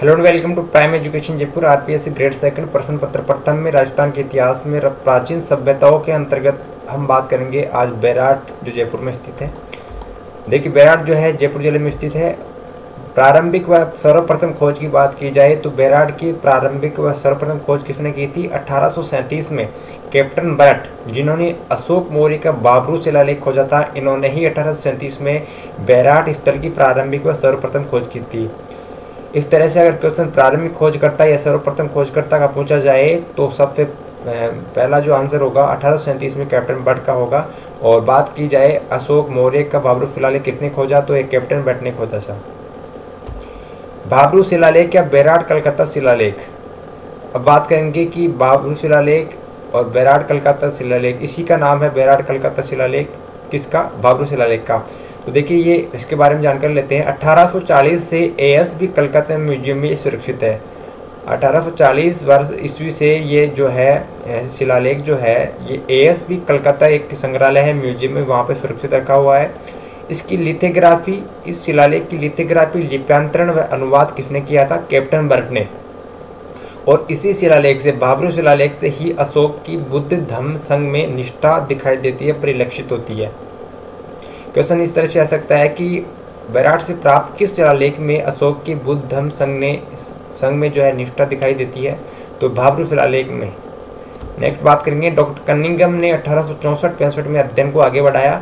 Hello and welcome to Prime Education Jaipur. RPSC grade second प्रश्न पत्र प्रथम में राजस्थान के इतिहास में प्राचीन सभ्यताओं के अंतर्गत हम बात करेंगे आज बेराट जो जयपुर में स्थित है। देखिए बेराट जो है जयपुर जिले में स्थित है। प्रारंभिक व सर्वप्रथम खोज की बात की जाए तो बेराट की प्रारंभिक व सर्वप्रथम खोज किसने की थी? 1837 में कैप्टन बर्ट, जिन्होंने अशोक मौर्य का बाबरू शिलालेख खोजा था, इन्होंने ही 1837 में बेराट स्थल की प्रारंभिक व सर्वप्रथम खोज की थी। इस तरह से अगर क्वेश्चन प्रारंभिक खोजकर्ता या सर्वप्रथम खोजकर्ता का पूछा जाए तो सबसे पहला जो आंसर होगा 1837 में कैप्टन बर्ट का होगा। और बात की जाए अशोक मौर्य का बाबरू शिलालेख किसने खोजा तो एक कैप्टन बर्ट ने खोजा था। बाबरू शिलालेख या बेराट कलकत्ता शिलालेख। अब बात करेंगे कि बाबरू शिलालेख और बेराट कलकत्ता शिलालेख, इसी का नाम है बेराट कलकत्ता शिलालेख। किसका? बाबरू शिलालेख का। तो देखिए ये इसके बारे में जानकारी लेते हैं। 1840 से एएसबी कलकत्ता म्यूजियम में सुरक्षित है। 1840 वर्ष ईस्वी से ये जो है शिलालेख जो है ये एएसबी कलकत्ता एक संग्रहालय है, म्यूजियम में, वहाँ पे सुरक्षित रखा हुआ है। इसकी लिथोग्राफी, इस शिलालेख की लिथोग्राफी, लिप्यांतरण व अनुवाद किसने किया था? कैप्टन बर्ट ने। और इसी शिलालेख से, बाबरू शिलालेख से ही अशोक की बुद्ध धम्म संघ में निष्ठा दिखाई देती है, परिलक्षित होती है। क्वेश्चन इस तरह से आ सकता है कि बेराट से प्राप्त किस शिलालेख में अशोक की बुद्ध धम्म संघ में जो है निष्ठा दिखाई देती है? तो बाबरू शिलालेख में। नेक्स्ट बात करेंगे, डॉक्टर कनिंघम ने 1864-65 में अध्ययन को आगे बढ़ाया।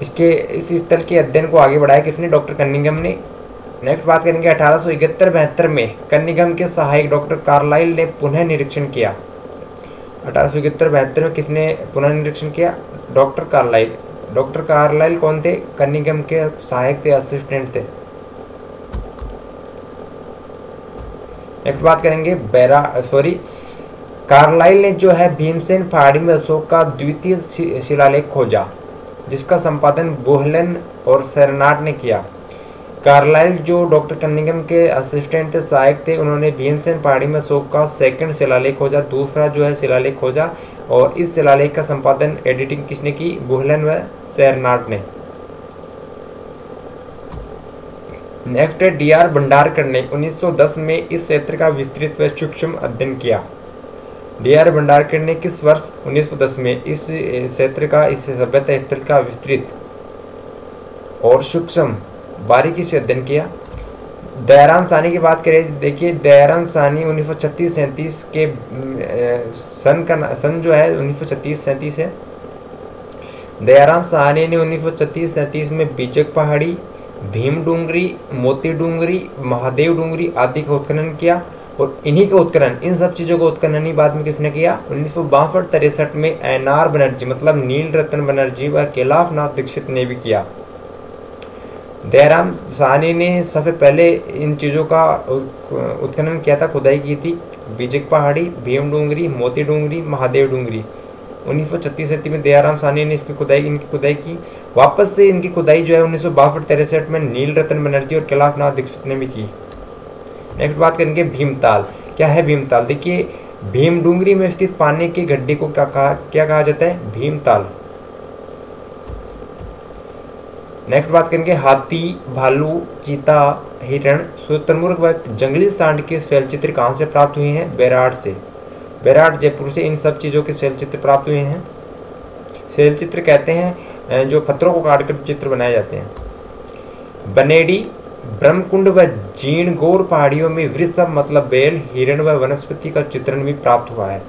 इस स्थल के अध्ययन को आगे बढ़ाया किसने? डॉक्टर कनिंघम ने। नेक्स्ट बात करेंगे 1871-72 में कनिंघम के सहायक डॉक्टर कार्लाइल ने पुनः निरीक्षण किया। 1871-72 में किसने पुनः निरीक्षण किया? Doctor Carlisle. डॉक्टर कार्लाइल कौन थे? कनिंघम के सहायक थे, असिस्टेंट थे। नेक्स्ट बात करेंगे कार्लाइल ने जो है भीमसेन पहाड़ी में अशोक का द्वितीय शिलालेख खोजा, जिसका संपादन बोहलन और सेरनाट ने किया। कार्लाइल जो डॉक्टर कनिंघम के असिस्टेंट थे, सहायक थे, उन्होंने भीमसेन पहाड़ी में अशोक का सेकंड शिलालेख खोजा, दूसरा जो है शिलालेख खोजा। और इस शिलालेख का संपादन, एडिटिंग किसने की? बोहलन व सेरनाट ने। नेक्स्ट है डीआर भंडारकर ने 1910 में इस क्षेत्र का विस्तृत व सूक्ष्म अध्ययन किया। डीआर भंडारकर ने किस वर्ष 1910 में इस क्षेत्र का, इस सभ्यता स्थल का विस्तृत और सूक्ष्म बारीकी से अध्ययन किया। दयाराम साहनी की बात करें, देखिए दयाराम साहनी 1936-37 के सन जो है 1936-37 है। दयाराम साहनी ने 1936-37 में बीचक पहाड़ी, भीम डूंगरी, मोती डूंगरी, महादेव डूंगरी आदि का उत्खनन किया। और इन्हीं का उत्खनन, इन सब चीज़ों का उत्खनन ही बाद में किसने किया? 1962-63 में एनआर बनर्जी मतलब नील रतन बनर्जी व कैलाशनाथ दीक्षित ने भी किया। दयाराम साहनी ने सबसे पहले इन चीज़ों का उत्खनन किया था, खुदाई की थी। बीजक पहाड़ी, भीम डूंगरी, मोती डूंगरी, महादेव डूंगरी 1936-37 में दयाराम साहनी ने इनकी खुदाई की। वापस से इनकी खुदाई जो है 1962-63 में नील रतन बनर्जी और कैलाशनाथ दीक्षित ने भी की। नेक्स्ट बात करेंगे भीमताल। क्या है भीमताल? देखिए भीम डूंगरी में स्थित पानी की गड्ढे को क्या कहा जाता है? भीमताल। नेक्स्ट बात करेंगे हाथी, भालू, चीता, हिरण, शुतुरमुर्ग व जंगली सांड के शैलचित्र कहाँ से प्राप्त हुए हैं? बेराट से। बेराट जयपुर से इन सब चीज़ों के शैलचित्र प्राप्त हुए हैं। शैलचित्र कहते हैं जो पत्थरों को काटकर चित्र बनाए जाते हैं। बनेडी, ब्रह्मकुंड व जीणगौर पहाड़ियों में वृषभ मतलब बैल, हिरण व वनस्पति का चित्रण भी प्राप्त हुआ है।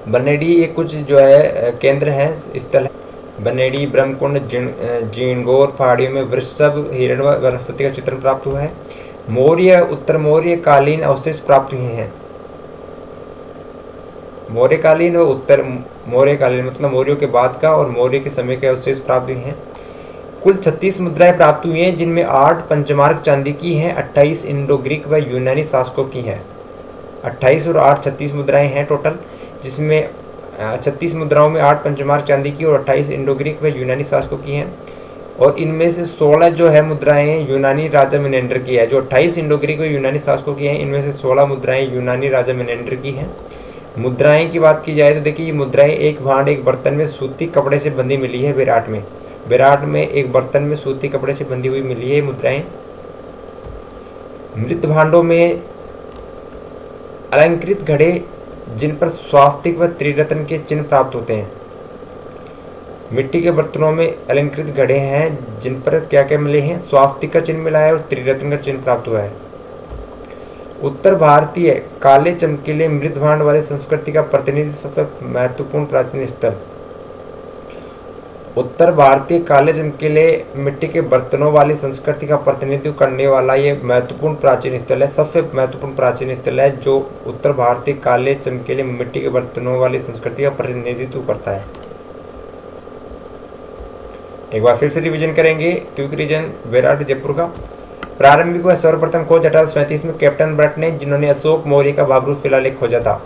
बनेडी ये कुछ जो है केंद्र है, स्थल है। बनेडी, ब्रह्मकुंड, जीणगौर पहाड़ियों में वृषभ, हिरण व वनस्पति का चित्रण प्राप्त हुआ है। मौर्य, उत्तर मौर्य कालीन अवशेष प्राप्त हुए हैं। मौर्य कालीन व उत्तर मौर्य कालीन मतलब मौर्यों के बाद का और मौर्य के समय के अवशेष प्राप्त हुए हैं। कुल 36 मुद्राएं प्राप्त हुई हैं, जिनमें 8 पंचमार्क चांदी की हैं, 28 इंडो ग्रीक व यूनानी शासकों की हैं। 28 और 8 36 मुद्राएं हैं टोटल, जिसमें 36 मुद्राओं में 8 पंचमार्क चांदी की और 28 इंडो ग्रीक व यूनानी शासकों की हैं। और इनमें से 16 जो है मुद्राएं यूनानी राजा मिनेंडर की है। जो 28 इंडो ग्रीक व यूनानी शासकों की हैं, इनमें से 16 मुद्राएं यूनानी राजा मिनेंडर की हैं। मुद्राएं की बात की जाए तो देखिए ये मुद्राएं एक भांड एक बर्तन में सूती कपड़े से बंधी मिली है बेराट में। बेराट में एक बर्तन में सूती कपड़े से बंधी हुई मिली है मुद्राएं। मृत भांडों में अलंकृत घड़े जिन पर स्वास्तिक व त्रिरत्न के चिन्ह प्राप्त होते हैं। मिट्टी के बर्तनों में अलंकृत घड़े हैं जिन पर क्या क्या मिले हैं, स्वास्तिक का चिन्ह मिला है और त्रिरत्न का चिन्ह प्राप्त हुआ है। उत्तर भारतीय काले चमकीले मृत भांड वाली संस्कृति का प्रतिनिधि सबसे महत्वपूर्ण प्राचीन स्थल। उत्तर भारतीय काले चमकीले मिट्टी के बर्तनों वाली संस्कृति का प्रतिनिधित्व करने वाला ये महत्वपूर्ण प्राचीन स्थल है, सबसे महत्वपूर्ण प्राचीन स्थल है जो उत्तर भारतीय काले चमकीले मिट्टी के बर्तनों वाली संस्कृति का प्रतिनिधित्व करता है। एक बार फिर से रिवीजन करेंगे क्विक रीजन बेराट जयपुर का। प्रारंभिक व सर्वप्रथम खोज 1837 में कैप्टन ब्रट ने, जिन्होंने अशोक मौर्य का बाबरू शिलालेख खोजा था।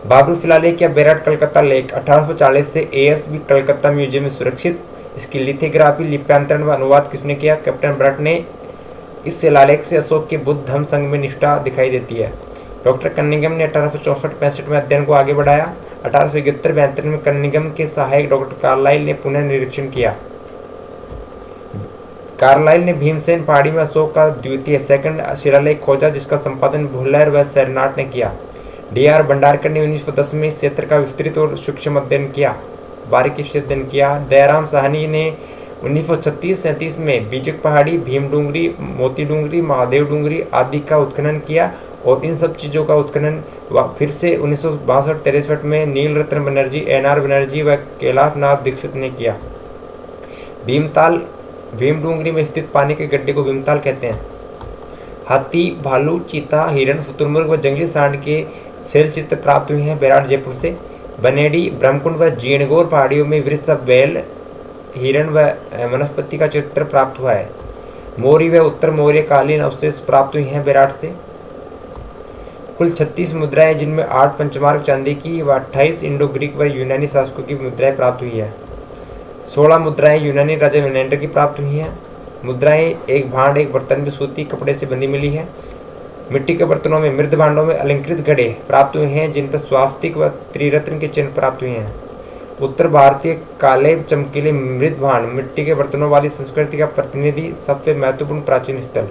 बाबरू शिलालेख या बेराट कलकत्ता लेख 1840 से एएसबी कलकत्ता म्यूजियम में सुरक्षित। इसकी लिथोग्राफी, लिप्यांतरण व अनुवाद किसने किया? कैप्टन ब्रट ने। इस शिलालेख से अशोक के बुद्ध धम्म संघ में निष्ठा दिखाई देती है। डॉक्टर कनिंघम ने 1864-65 में अध्ययन को आगे बढ़ाया। 1871-72 में कनिंघम के सहायक डॉक्टर कार्लाइल ने पुनः निरीक्षण किया। कार्लाइल ने भीमसेन पहाड़ी में अशोक का द्वितीय सेकंड शिलालेख खोजा, जिसका संपादन भुल्लर व सेरनाट ने किया। डीआर भंडारकर ने 1910 में इस क्षेत्र का विस्तृत और सूक्ष्म अध्ययन किया, बारीकी से अध्ययन किया। दयाराम साहनी ने 1936-37 में बीजक पहाड़ी, भीम डूंगरी, मोती डूंगरी, महादेव डूंगरी आदि का उत्खनन किया और इन सब चीज़ों का उत्खनन फिर से 1962-63 में नील रत्न बनर्जी, एनआर बनर्जी व कैलाश नाथ दीक्षित ने किया। भीमताल, भीम डूंगरी में स्थित पानी के गड्ढे को भीमताल कहते हैं। हाथी, भालू, चीता, हिरण, शुतुरमुर्ग व जंगली सांड के शैल चित्र प्राप्त हुए हैं बेराट जयपुर से। बनेडी, ब्रह्मकुंड व जीणगौर पहाड़ियों में वृक्ष, बैल, हिरण व वनस्पति का चित्र प्राप्त हुआ है। मौर्य व उत्तर मौर्य कालीन अवशेष प्राप्त हुए हैं बेराट से। कुल 36 मुद्राएं, जिनमें 8 पंचमार्क चांदी की व 28 इंडो ग्रीक व यूनानी शासकों की मुद्राएं प्राप्त हुई है। 16 मुद्राएं यूनानी राजा मेनेंडर की प्राप्त हुई हैं। मुद्राएं एक भांड एक बर्तन में सूती कपड़े से बंधी मिली है। मिट्टी के बर्तनों में मृत भांडों में अलंकृत घड़े प्राप्त हुए हैं, जिन पर स्वास्तिक व त्रिरत्न के चिन्ह प्राप्त हुए हैं। उत्तर भारतीय काले चमकीले मृत भांड मिट्टी के बर्तनों वाली संस्कृति का प्रतिनिधि सबसे महत्वपूर्ण प्राचीन स्थल।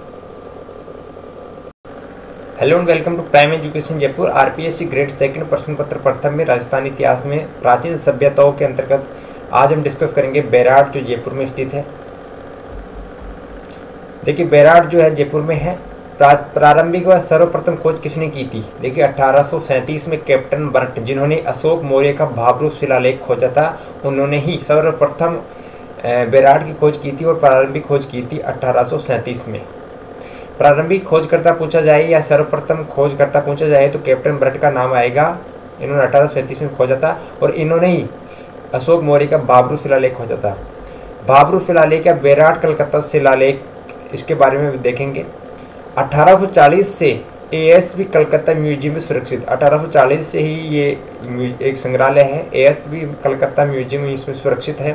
Hello and welcome to Prime Education Jaipur. RPSC grade second प्रश्न पत्र प्रथम में राजस्थान इतिहास में प्राचीन सभ्यताओं के अंतर्गत आज हम डिस्कस करेंगे बेराट, जो जयपुर में स्थित है। देखिए बेराट जो है जयपुर में है। प्रारंभिक व सर्वप्रथम खोज किसने की थी? देखिए 1837 में कैप्टन ब्रट, जिन्होंने अशोक मौर्य का बाबरू शिलालेख खोजा था, उन्होंने ही सर्वप्रथम बेराट की खोज की थी और प्रारंभिक खोज की थी 1837 में। प्रारंभिक खोजकर्ता पूछा जाए या सर्वप्रथम खोजकर्ता पूछा जाए तो कैप्टन ब्रट का नाम आएगा। इन्होंने 1837 में खोजा था और इन्होंने ही अशोक मौर्य का बाबरू शिलालेख खोजा था। बाबरू शिलालेख या बेराट कलकत्ता शिलालेख, इसके बारे में देखेंगे। 1840 से एएसबी कलकत्ता म्यूजियम में सुरक्षित। 1840 से ही ये एक संग्रहालय है, एएसबी कलकत्ता म्यूजियम में इसमें सुरक्षित है।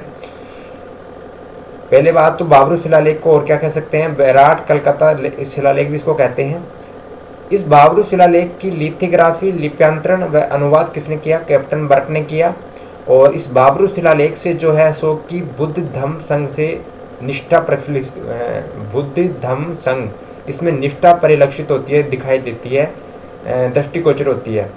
पहले बात तो बाबरू शिलालेख को और क्या कह सकते हैं? बेराट कलकत्ता शिलालेख भी इसको कहते हैं। इस बाबरू शिलालेख की लिथोग्राफी, लिप्यांतरण व अनुवाद किसने किया? कैप्टन ब्रट ने किया। और इस बाबरू शिलालेख से जो है अशोक की बुद्ध धम्म संघ से निष्ठा बुद्ध धम्म संघ, इसमें निष्ठा परिलक्षित होती है, दिखाई देती है, दृष्टिगोचर होती है।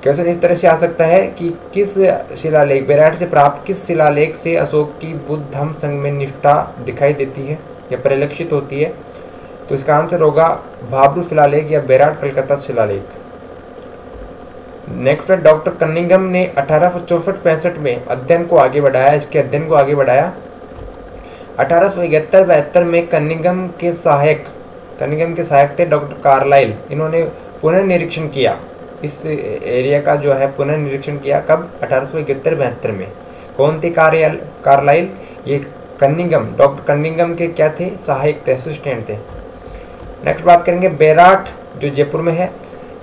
क्वेश्चन इस तरह से आ सकता है कि किस शिलालेख, बेराट से प्राप्त किस शिलालेख से अशोक की बुद्ध धम्म संघ में निष्ठा दिखाई देती है या परिलक्षित होती है? तो इसका आंसर होगा बाबरू शिलालेख या बेराट कलकत्ता शिलालेख। नेक्स्ट है डॉक्टर कनिंघम ने 1864-65 में अध्ययन को आगे बढ़ाया। इसके अध्ययन को आगे बढ़ाया। 1871-72 में कनिंघम के सहायक थे डॉक्टर कार्लाइल। इन्होंने पुनः निरीक्षण किया, इस एरिया का जो है पुनः निरीक्षण किया। कब? 1871-72 में। कौन थे कार्लाइल? ये कनिंघम, डॉक्टर कनिंघम के क्या थे? सहायक थे, असिस्टेंट थे। नेक्स्ट बात करेंगे बेराट, जो जयपुर में है।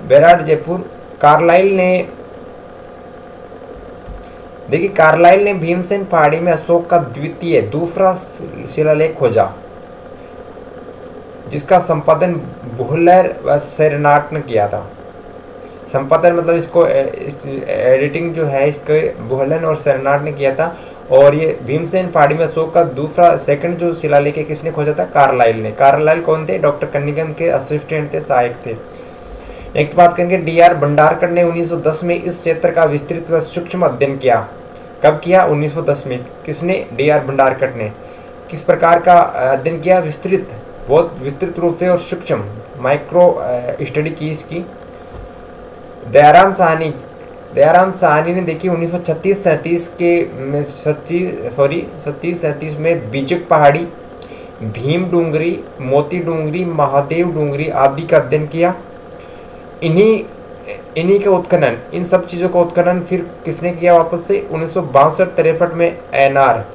बेराट जयपुर, कार्लाइल ने, देखिए कार्लाइल ने भीमसेन पहाड़ी में अशोक का दूसरा शिलालेख खोजा, जिसका संपादन भुल्लर व सेरनाट ने किया था। संपादन मतलब इसको एडिटिंग जो है इसके भुल्लर और सेरनाट ने किया था। और ये भीमसेन पहाड़ी में अशोक का दूसरा सेकंड जो शिलालेख है किसने खोजा था? कार्लाइल ने। कार्लाइल कौन थे? डॉक्टर कनिंघम के असिस्टेंट थे, सहायक थे। नेक्स्ट बात करेंगे, डी.आर. भंडारकर ने 1910 में इस क्षेत्र का विस्तृत व सूक्ष्म अध्ययन किया। कब किया? 1910 में। किसने? डी.आर. भंडारकर ने। किस प्रकार का अध्ययन किया? विस्तृत, बहुत विस्तृत रूप से और सूक्ष्म माइक्रो स्टडी की इसकी। दयाराम साहनी ने देखिए 1936-37 में बीजक पहाड़ी, भीम डूंगरी, मोती डूंगरी, महादेव डूंगरी आदि का अध्ययन किया। इन्हीं का उत्खनन, इन सब चीज़ों का उत्खनन फिर किसने किया? वापस से 1962-63 में एन.आर.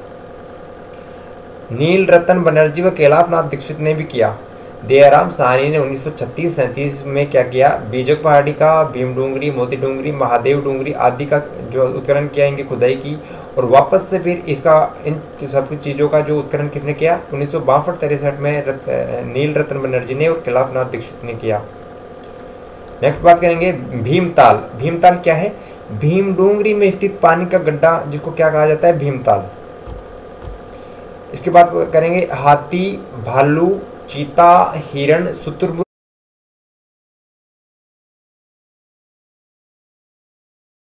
नील रतन बनर्जी व कैलाशनाथ दीक्षित ने भी किया। दयाराम साहनी ने 1936-37 में क्या किया? बीजक पहाड़ी का, भीम डूंगरी, मोती डूंगरी, महादेव डूंगरी आदि का जो उत्खनन किया, इनकी खुदाई की, और वापस से फिर इसका इन सब चीज़ों का जो उत्खनन किसने किया? 1962-63 में नील रतन बनर्जी ने और कैलाशनाथ दीक्षित ने किया। नेक्स्ट बात करेंगे भीमताल। भीमताल क्या है? भीम डूंगरी में स्थित पानी का गड्ढा, जिसको क्या कहा जाता है? भीमताल। इसके बाद करेंगे हाथी, भालू, चीता, हिरण, शुतुरमुर्ग